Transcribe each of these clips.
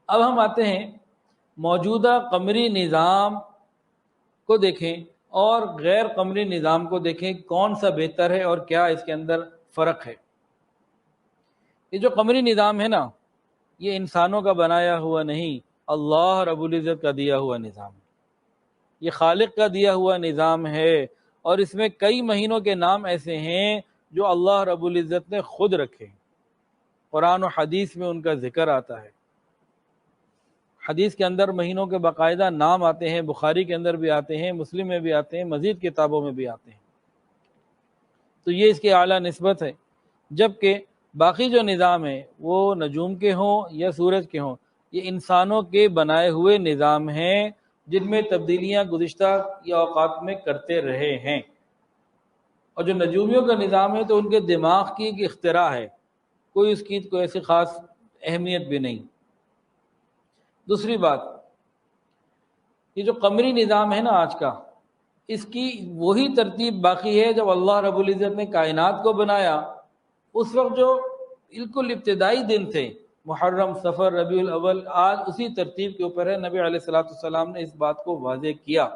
اب ہم آتے ہیں موجودہ قمری نظام کو دیکھیں اور غیر قمری نظام کو دیکھیں، کون سا بہتر ہے اور کیا اس کے اندر فرق ہے۔ یہ جو قمری نظام ہے نا، یہ انسانوں کا بنایا ہوا نہیں، اللہ رب العزت کا دیا ہوا نظام ہے۔ یہ خالق کا دیا ہوا نظام ہے، اور اس میں کئی مہینوں کے نام ایسے ہیں جو اللہ رب العزت نے خود رکھے، قرآن و حدیث میں ان کا ذکر آتا ہے۔ حدیث کے اندر مہینوں کے باقاعدہ نام آتے ہیں، بخاری کے اندر بھی آتے ہیں، مسلم میں بھی آتے ہیں، مزید کتابوں میں بھی آتے ہیں۔ تو یہ اس کی اعلیٰ نسبت ہے، جبکہ باقی جو نظام ہیں وہ نجوم کے ہوں یا سورج کے ہوں، یہ انسانوں کے بنائے ہوئے نظام ہیں جن میں تبدیلیاں گزشتہ یا اوقات میں کرتے رہے ہیں۔ اور جو نجومیوں کا نظام ہے تو ان کے دماغ کی ایک اختراع ہے، کوئی اس کی کوئی ایسی خاص اہمیت بھی نہیں۔ دوسری بات، یہ جو قمری نظام ہے نا آج کا، اس کی وہی ترتیب باقی ہے جب اللہ رب العزت نے کائنات کو بنایا، اس وقت جو بالکل ابتدائی دن تھے، محرم، صفر، ربیع الاول، آج اسی ترتیب کے اوپر ہے۔ نبی علیہ الصلوۃ والسلام نے اس بات کو واضح کیا،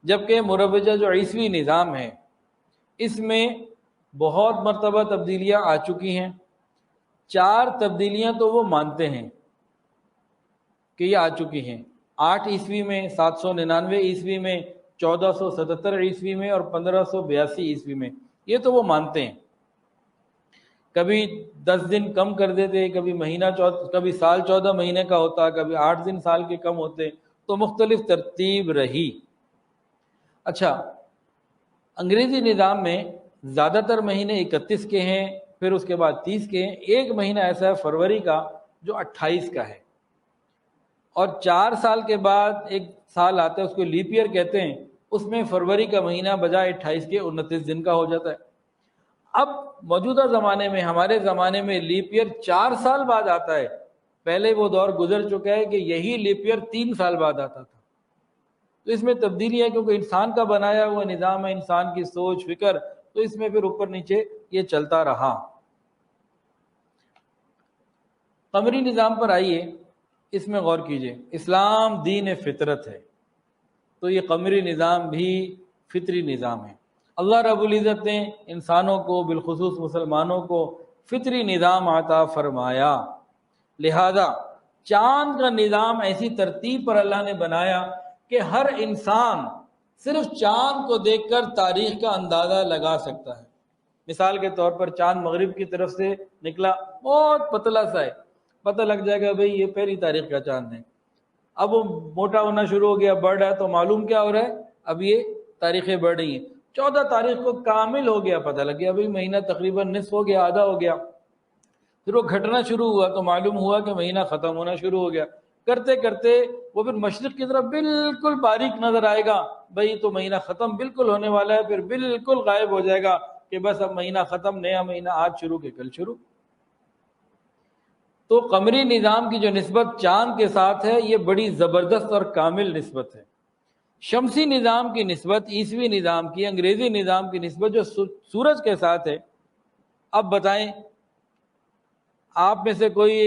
جبکہ مروجہ جو عیسوی نظام ہے اس میں بہت مرتبہ تبدیلیاں آ چکی ہیں۔ 4 تبدیلیاں تو وہ مانتے ہیں کہ یہ آ چکی ہیں، 8 عیسوی میں، 799 عیسوی میں، 1477 عیسوی میں اور 1582 عیسوی میں، یہ تو وہ مانتے ہیں۔ کبھی 10 دن کم کر دیتے، کبھی سال 14 مہینے کا ہوتا، کبھی 8 دن سال کے کم ہوتے، تو مختلف ترتیب رہی۔ اچھا، انگریزی نظام میں زیادہ تر مہینے 31 کے ہیں، پھر اس کے بعد 30 کے ہیں، ایک مہینہ ایسا ہے فروری کا جو 28 کا ہے، اور 4 سال کے بعد ایک سال آتا ہے، اس کو لیپ ایئر کہتے ہیں، اس میں فروری کا مہینہ بجائے 28 کے 29 دن کا ہو جاتا ہے۔ اب موجودہ زمانے میں، ہمارے زمانے میں لیپ ایئر 4 سال بعد آتا ہے، پہلے وہ دور گزر چکا ہے کہ یہی لیپ ایئر 3 سال بعد آتا تھا۔ تو اس میں تبدیلی ہے، کیونکہ انسان کا بنایا ہوا نظام ہے، انسان کی سوچ فکر، تو اس میں پھر اوپر نیچے یہ چلتا رہا۔ قمری نظام پر آئیے، اس میں غور کیجئے۔ اسلام دین فطرت ہے، تو یہ قمری نظام بھی فطری نظام ہے۔ اللہ رب العزت نے انسانوں کو، بالخصوص مسلمانوں کو، فطری نظام عطا فرمایا، لہذا چاند کا نظام ایسی ترتیب پر اللہ نے بنایا کہ ہر انسان صرف چاند کو دیکھ کر تاریخ کا اندازہ لگا سکتا ہے۔ مثال کے طور پر چاند مغرب کی طرف سے نکلا، بہت پتلا سا ہے، پتہ لگ جائے گا بھئی یہ پہلی تاریخ کا چاند ہے۔ اب وہ موٹا ہونا شروع ہو گیا، بڑھ رہا ہے، تو معلوم کیا ہو رہا ہے؟ اب یہ تاریخیں بڑھ رہی ہیں۔ 14 تاریخ کو کامل ہو گیا، پتہ لگ گیا بھئی مہینہ تقریباً نصف ہو گیا، آدھا ہو گیا۔ پھر وہ گھٹنا شروع ہوا تو معلوم ہوا کہ مہینہ ختم ہونا شروع ہو گیا۔ کرتے کرتے وہ پھر مشرق کی طرف بالکل باریک نظر آئے گا، بھئی تو مہینہ ختم بالکل ہونے والا ہے، پھر بالکل غائب ہو جائے گا کہ بس اب مہینہ ختم، نیا مہینہ آج شروع کہ کل شروع۔ تو قمری نظام کی جو نسبت چاند کے ساتھ ہے، یہ بڑی زبردست اور کامل نسبت ہے۔ شمسی نظام کی نسبت، عیسوی نظام کی، انگریزی نظام کی نسبت جو سورج کے ساتھ ہے، اب بتائیں آپ میں سے کوئی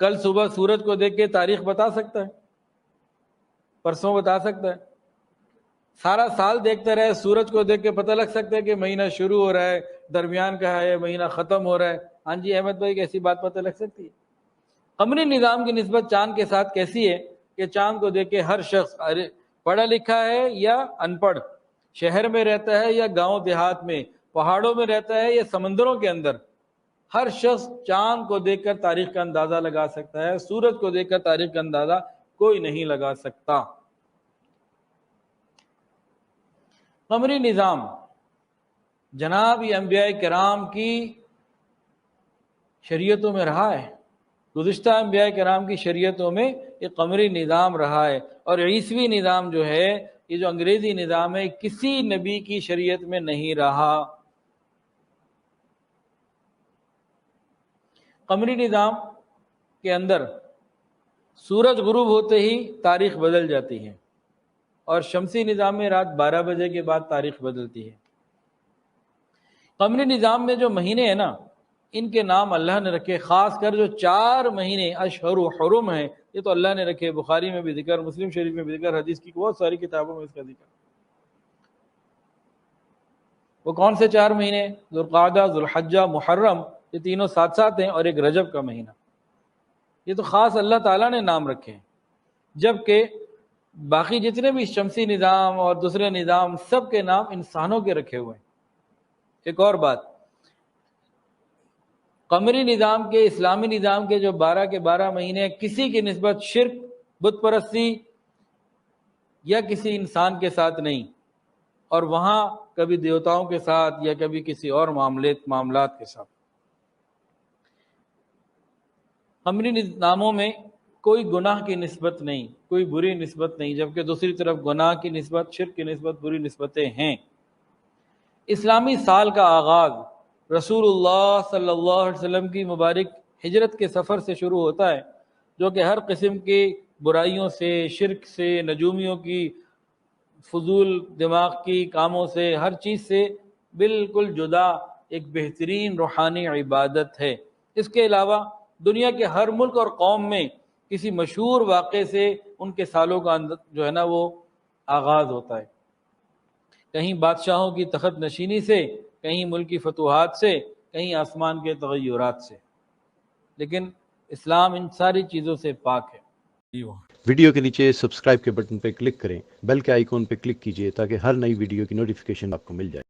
کل صبح سورج کو دیکھ کے تاریخ بتا سکتا ہے؟ پرسوں بتا سکتا ہے؟ سارا سال دیکھتے رہے، سورج کو دیکھ کے پتہ لگ سکتا ہے کہ مہینہ شروع ہو رہا ہے، درمیان کا ہے، مہینہ ختم ہو رہا ہے؟ ہاں جی احمد بھائی، کیسی بات پتہ لگ سکتی ہے؟ قمری نظام کی نسبت چاند کے ساتھ کیسی ہے کہ چاند کو دیکھ کے ہر شخص، پڑھا لکھا ہے یا ان پڑھ، شہر میں رہتا ہے یا گاؤں دیہات میں، پہاڑوں میں رہتا ہے یا سمندروں کے اندر، ہر شخص چاند کو دیکھ کر تاریخ کا اندازہ لگا سکتا ہے۔ سورج کو دیکھ کر تاریخ کا اندازہ کوئی نہیں لگا سکتا۔ قمری نظام جناب یہ انبیاء کرام کی شریعتوں میں رہا ہے، گزشتہ انبیاء کرام کی شریعتوں میں یہ قمری نظام رہا ہے، اور عیسوی نظام جو ہے، یہ جو انگریزی نظام ہے، کسی نبی کی شریعت میں نہیں رہا۔ قمری نظام کے اندر سورج غروب ہوتے ہی تاریخ بدل جاتی ہے، اور شمسی نظام میں رات 12 بجے کے بعد تاریخ بدلتی ہے۔ قمری نظام میں جو مہینے ہیں نا، ان کے نام اللہ نے رکھے، خاص کر جو 4 مہینے اشہر و حرم ہیں، یہ تو اللہ نے رکھے، بخاری میں بھی ذکر، مسلم شریف میں بھی ذکر، حدیث کی بہت ساری کتابوں میں اس کا ذکر۔ وہ کون سے 4 مہینے؟ ذوالقعدہ، ذوالحجہ، محرم، یہ تینوں ساتھ ساتھ ہیں، اور ایک رجب کا مہینہ۔ یہ تو خاص اللہ تعالیٰ نے نام رکھے ہیں، جبکہ باقی جتنے بھی شمسی نظام اور دوسرے نظام، سب کے نام انسانوں کے رکھے ہوئے ہیں۔ ایک اور بات، قمری نظام کے، اسلامی نظام کے جو 12 کے 12 مہینے، کسی کی نسبت شرک، بت پرستی یا کسی انسان کے ساتھ نہیں، اور وہاں کبھی دیوتاؤں کے ساتھ یا کبھی کسی اور معاملات کے ساتھ۔ قمری نظاموں میں کوئی گناہ کی نسبت نہیں، کوئی بری نسبت نہیں، جبکہ دوسری طرف گناہ کی نسبت، شرک کی نسبت، بری نسبتیں ہیں۔ اسلامی سال کا آغاز رسول اللہ صلی اللہ علیہ وسلم کی مبارک ہجرت کے سفر سے شروع ہوتا ہے، جو کہ ہر قسم کی برائیوں سے، شرک سے، نجومیوں کی، فضول دماغ کی کاموں سے، ہر چیز سے بالکل جدا ایک بہترین روحانی عبادت ہے۔ اس کے علاوہ دنیا کے ہر ملک اور قوم میں کسی مشہور واقعے سے ان کے سالوں کا جو ہے نا وہ آغاز ہوتا ہے، کہیں بادشاہوں کی تخت نشینی سے، کہیں ملکی فتوحات سے، کہیں آسمان کے تغیرات سے، لیکن اسلام ان ساری چیزوں سے پاک ہے۔ ویڈیو کے نیچے سبسکرائب کے بٹن پہ کلک کریں، بیل کے آئیکن پہ کلک کیجئے تاکہ ہر نئی ویڈیو کی نوٹیفیکیشن آپ کو مل جائے۔